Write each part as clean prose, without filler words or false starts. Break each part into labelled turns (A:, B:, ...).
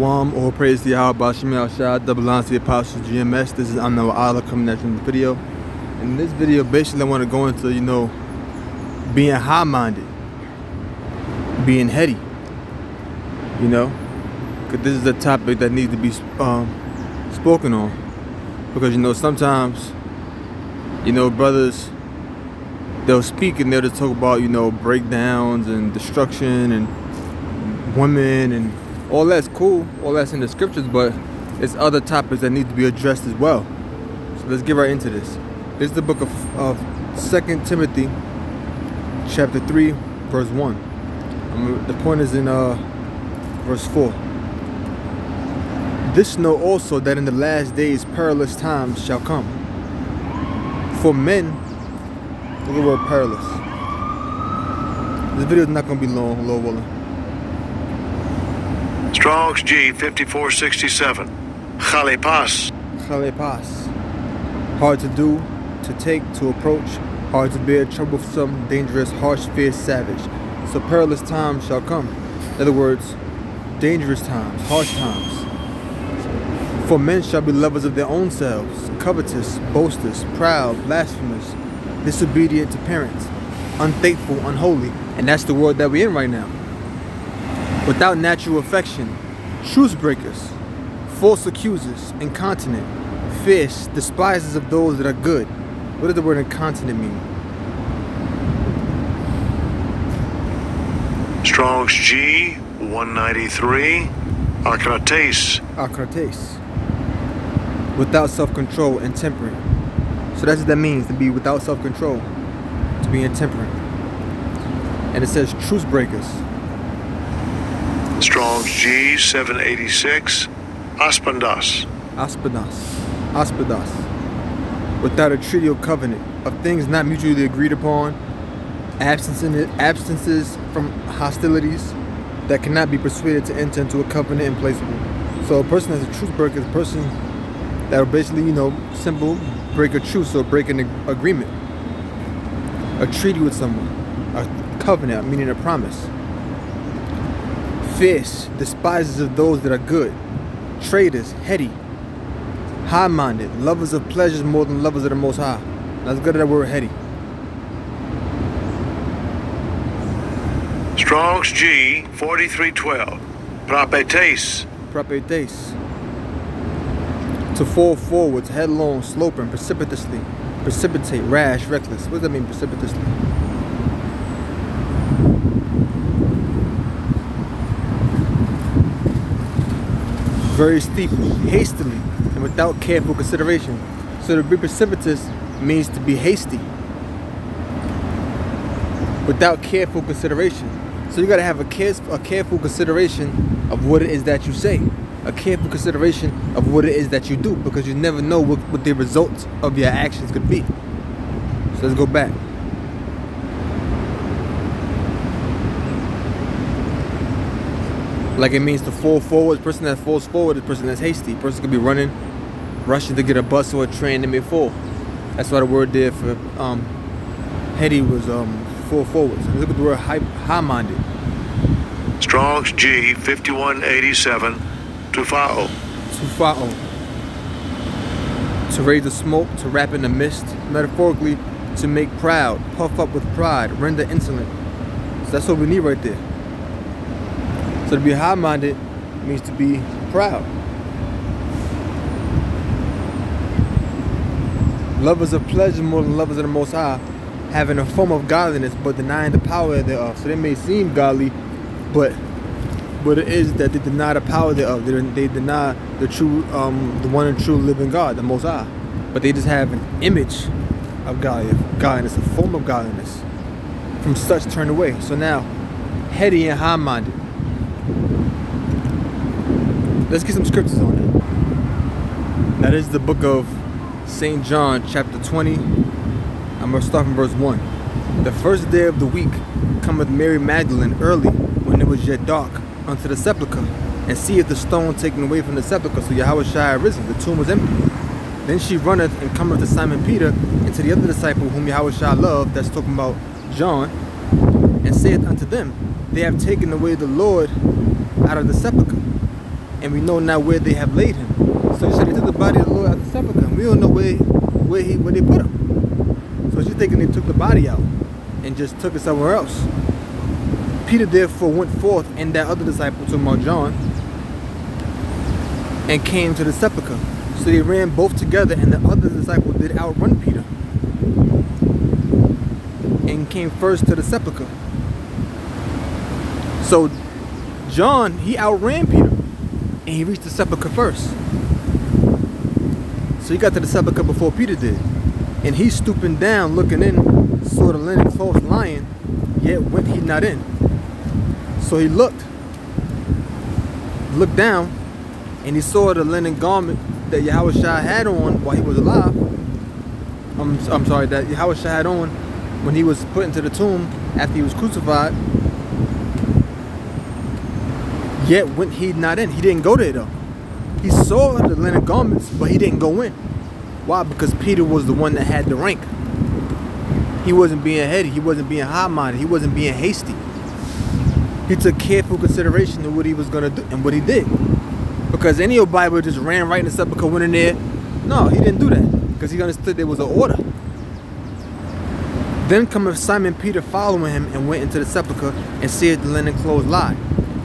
A: Shalom, all praise to Yahweh, Bashim Al-Shad, double lines to the Apostles GMS. This is Anna Allah coming at you in the video. In this video, basically I want to go into, being high-minded, being heady, because this is a topic that needs to be spoken on. Because, sometimes, brothers, they'll speak and they'll just talk about, breakdowns and destruction and women and all that's cool, all that's in the scriptures, but it's other topics that need to be addressed as well. So let's get right into this. This is the book of 2 Timothy chapter 3 verse 1. The point is in verse 4. This know also that in the last days perilous times shall come. For men, look at the word perilous. This video is not going to be long, Lord willing.
B: Strong's G 5467. Chalepas.
A: Chalepas. Hard to do, to take, to approach, hard to bear, troublesome, dangerous, harsh, fierce, savage. So perilous times shall come. In other words, dangerous times, harsh times. For men shall be lovers of their own selves, covetous, boasters, proud, blasphemous, disobedient to parents, unfaithful, unholy. And that's the world that we're in right now. Without natural affection, truce breakers, false accusers, incontinent, fierce, despisers of those that are good. What does the word incontinent mean?
B: Strong's G 193. Akrates.
A: Akrates. Without self-control, intemperate. So that's what that means, to be without self-control, to be intemperate. And it says truce breakers.
B: Strong's G 786. Aspendas.
A: Aspedas. Without a treaty or covenant, of things not mutually agreed upon, absences from hostilities that cannot be persuaded to enter into a covenant implacable. So a person that's a truce breaker is a person that will basically, simple, break a truce or break an agreement. A treaty with someone. A covenant, meaning a promise. Fierce, despisers of those that are good, traitors, heady, high-minded, lovers of pleasures more than lovers of the Most High. Let's go to that word heady.
B: Strong's G 4312. Propetes.
A: To fall forwards, headlong, sloping, precipitously, precipitate, rash, reckless. What does that mean, precipitously? Very steeply, hastily, and without careful consideration. So to be precipitous means to be hasty, without careful consideration. So you got to have a careful consideration of what it is that you say, a careful consideration of what it is that you do, because you never know what the results of your actions could be. So let's go back. Like it means to fall forward. The person that falls forward is the person that's hasty. The person could be rushing to get a bus or a train and may fall. That's why the word there for heady was fall forward. So look at the word high-minded.
B: Strong's G 5187. Tufao.
A: To raise the smoke, to wrap in the mist. Metaphorically, to make proud, puff up with pride, render insolent. So that's what we need right there. So to be high-minded means to be proud. Lovers of pleasure more than lovers of the Most High, having a form of godliness but denying the power thereof. So they may seem godly, but it is that they deny the power thereof. They deny the true, the one and true living God, the Most High. But they just have an image of godliness, a form of godliness. From such turn away. So now, heady and high-minded. Let's get some scriptures on it. Now this is the book of St. John, chapter 20. I'm going to start from verse 1. The first day of the week cometh Mary Magdalene early, when it was yet dark, unto the sepulchre, and seeth the stone taken away from the sepulchre. So Yahweh had risen, the tomb was empty. Then she runneth and cometh to Simon Peter and to the other disciple whom Yahweh loved, that's talking about John, and saith unto them, They have taken away the Lord out of the sepulchre, and we know not where they have laid him. So she said they took the body of the Lord out of the sepulchre. We don't know where they put him. So she's thinking they took the body out and just took it somewhere else. Peter therefore went forth, and that other disciple, talking about John, and came to the sepulchre. So they ran both together, and the other disciple did outrun Peter and came first to the sepulchre. So John, he outran Peter, and he reached the sepulchre first. So he got to the sepulchre before Peter did. And he, stooping down, looking in, saw the linen clothes lying, yet went he not in. So he looked down, and he saw the linen garment that Yahushua had on while he was alive. I'm sorry, that Yahushua had on when he was put into the tomb after he was crucified. Yet went he not in. He didn't go there though. He saw the linen garments, but he didn't go in. Why? Because Peter was the one that had the rank. He wasn't being heady. He wasn't being high-minded. He wasn't being hasty. He took careful consideration of what he was going to do and what he did. Because any old Bible just ran right in the sepulchre, went in there. No, he didn't do that. Because he understood there was an order. Then cometh Simon Peter following him, and went into the sepulchre, and seeth the linen clothes lie.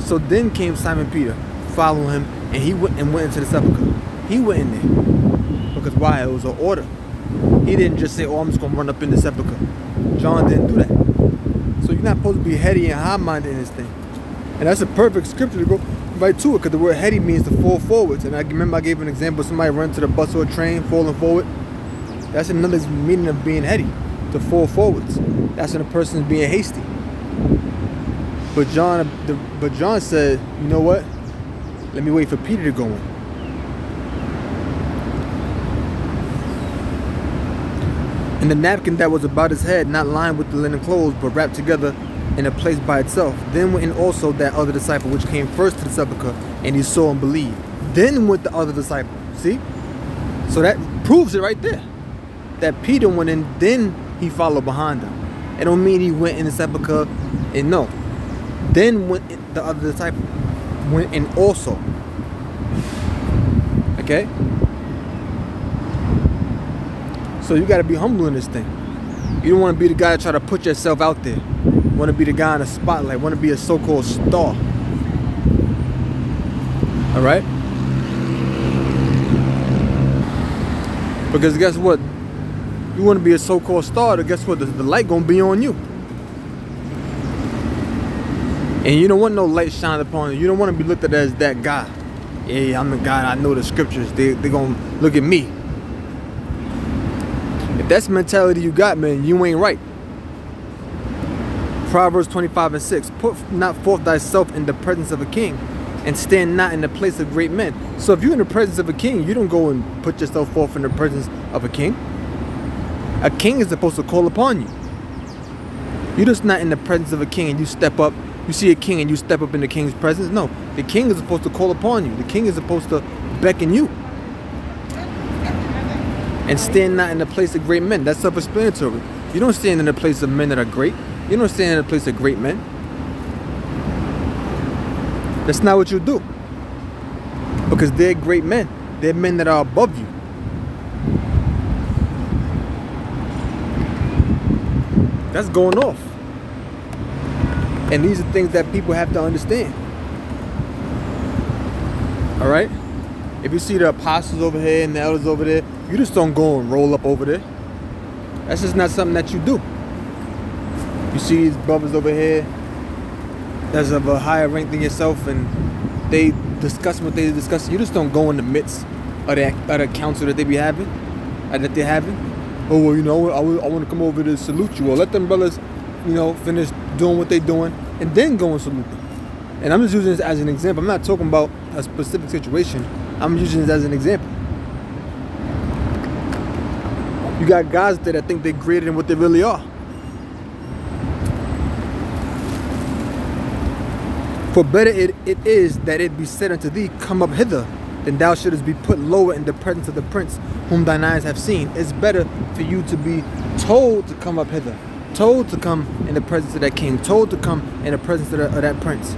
A: So then came Simon Peter following him, and he went into the sepulchre. He went in there. Because why? It was an order. He didn't just say, oh, I'm just going to run up in the sepulchre. John didn't do that. So you're not supposed to be heady and high-minded in this thing. And that's a perfect scripture to go right to it, because the word heady means to fall forwards. And I remember I gave an example of somebody running to the bus or a train, falling forward. That's another meaning of being heady, to fall forwards. That's when a person is being hasty. But John said, you know what? Let me wait for Peter to go in. And the napkin that was about his head, not lined with the linen clothes, but wrapped together in a place by itself. Then went in also that other disciple which came first to the sepulchre, and he saw and believed. Then went the other disciple. See? So that proves it right there. That Peter went in, then he followed behind him. It don't mean he went in the sepulchre and no. Then went the other disciple. Went in also. Okay? So you got to be humble in this thing. You don't want to be the guy that try to put yourself out there. You want to be the guy in the spotlight. Want to be a so-called star. All right? Because guess what? You want to be a so-called star, then guess what? The light going to be on you. And you don't want no light shined upon you. You don't want to be looked at as that guy. Yeah, I'm the guy. I know the scriptures. They're going to look at me. If that's the mentality you got, man, you ain't right. Proverbs 25:6. Put not forth thyself in the presence of a king, and stand not in the place of great men. So if you're in the presence of a king, you don't go and put yourself forth in the presence of a king. A king is supposed to call upon you. You're just not in the presence of a king and you step up. You see a king and you step up in the king's presence. No, the king is supposed to call upon you. The king is supposed to beckon you. And stand not in the place of great men. That's self-explanatory. You don't stand in the place of men that are great. You don't stand in the place of great men. That's not what you do. Because they're great men. They're men that are above you. That's going off. And these are things that people have to understand. All right? If you see the apostles over here and the elders over there, you just don't go and roll up over there. That's just not something that you do. You see these brothers over here that's of a higher rank than yourself, and they discuss what they discuss. You just don't go in the midst of the council that they be having, that they're having. Oh, well, you know, I want to come over to salute you. Or let them brothers, you know, finish doing what they're doing and then go and salute them. And I'm just using this as an example. I'm not talking about a specific situation. I'm using this as an example. You got guys there that think they're greater than what they really are. For better it is that it be said unto thee, come up hither, than thou shouldest be put lower in the presence of the prince whom thine eyes have seen. It's better for you to be told to come up hither, told to come in the presence of that king, told to come in the presence of that prince.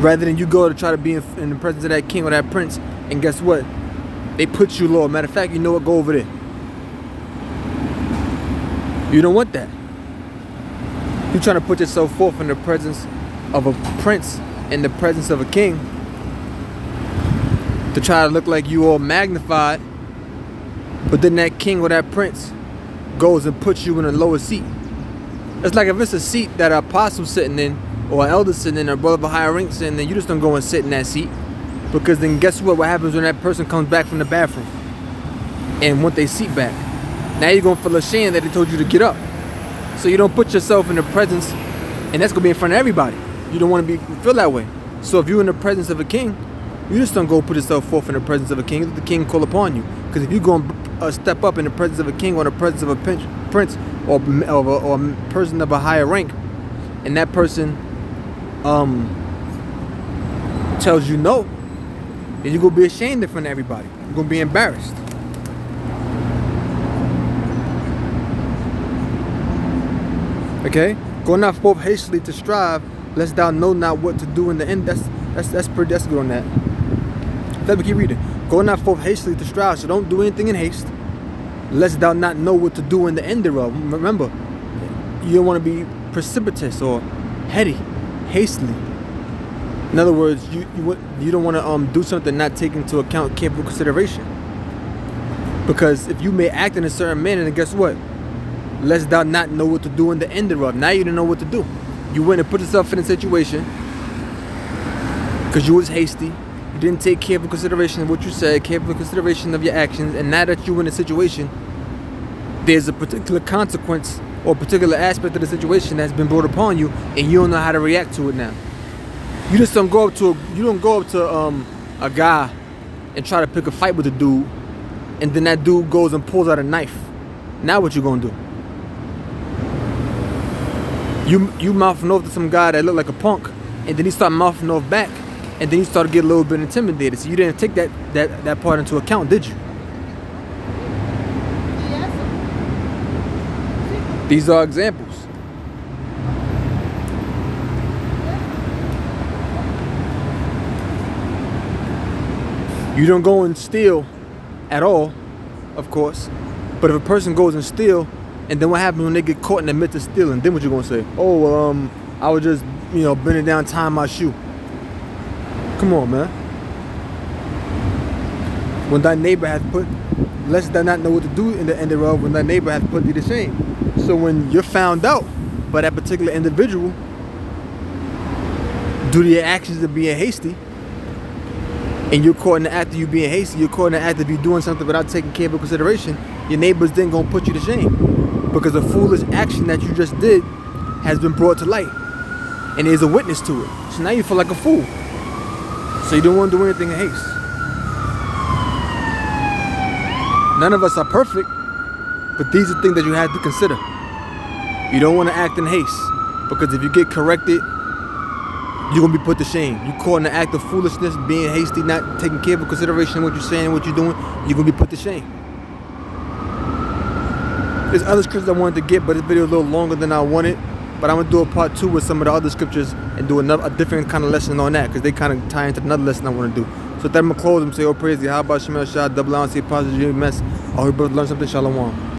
A: Rather than you go to try to be in the presence of that king or that prince, and guess what? They put you lower. Matter of fact, you know what? Go over there. You don't want that. You're trying to put yourself forth in the presence of a prince, in the presence of a king, to try to look like you all magnified, but then that king or that prince goes and puts you in a lower seat. It's like if it's a seat that an apostle's sitting in, or an elder sitting in, or a brother of a higher rank sitting in, you just don't go and sit in that seat. Because then guess what? What happens when that person comes back from the bathroom and want their seat back? Now you're going to feel ashamed that they told you to get up. So you don't put yourself in the presence, and that's going to be in front of everybody. You don't want to feel that way. So if you're in the presence of a king, you just don't go put yourself forth in the presence of a king. Let the king call upon you. Because if you go and step up in the presence of a king or in the presence of a prince or a person of a higher rank, and that person tells you no, then you're going to be ashamed in front of everybody. You're going to be embarrassed. Okay? Go not forth hastily to strive, lest thou know not what to do in the end. That's good on that. Let me keep reading. Go not forth hastily to strive, so don't do anything in haste, lest thou not know what to do in the end thereof. Remember, you don't want to be precipitous or heady, hastily. In other words, you don't want to do something not taking into account careful consideration. Because if you may act in a certain manner, then guess what? Lest thou not know what to do in the end thereof. Now you don't know what to do. You went and put yourself in a situation because you was hasty. You didn't take careful consideration of what you said, careful consideration of your actions, and now that you're in a situation, there's a particular consequence or a particular aspect of the situation that's been brought upon you, and you don't know how to react to it now. You just don't go up to a guy and try to pick a fight with a dude, and then that dude goes and pulls out a knife. Now what you gonna do? You mouthing off to some guy that looked like a punk, and then he started mouthing off back, and then you started getting a little bit intimidated. So you didn't take that part into account, did you? These are examples. You don't go and steal at all, of course. But if a person goes and steal, and then what happens when they get caught in the midst of stealing? Then what you gonna say? Oh, well, I was just, bending down, tying my shoe. Come on, man. When thy neighbor hath put, lest thou not know what to do in the end thereof, when thy neighbor hath put thee to shame. So when you're found out by that particular individual due to your actions of being hasty, and you're caught in the act of you being hasty, you're caught in the act of you doing something without taking careful consideration, your neighbor's then gonna put you to shame. Because a foolish action that you just did has been brought to light. And there's a witness to it. So now you feel like a fool. So you don't want to do anything in haste. None of us are perfect, but these are things that you have to consider. You don't want to act in haste, because if you get corrected, you're going to be put to shame. You're caught in the act of foolishness, being hasty, not taking careful consideration of what you're saying, what you're doing, you're going to be put to shame. There's other scriptures I wanted to get, but this video is a little longer than I wanted. But I'm going to do a part 2 with some of the other scriptures and do a different kind of lesson on that, because they kind of tie into another lesson I want to do. So then I'm going to close and say, oh, praise the, how about Shemel Shah, double honor, see positive mess. I hope you both learn something. Shalom.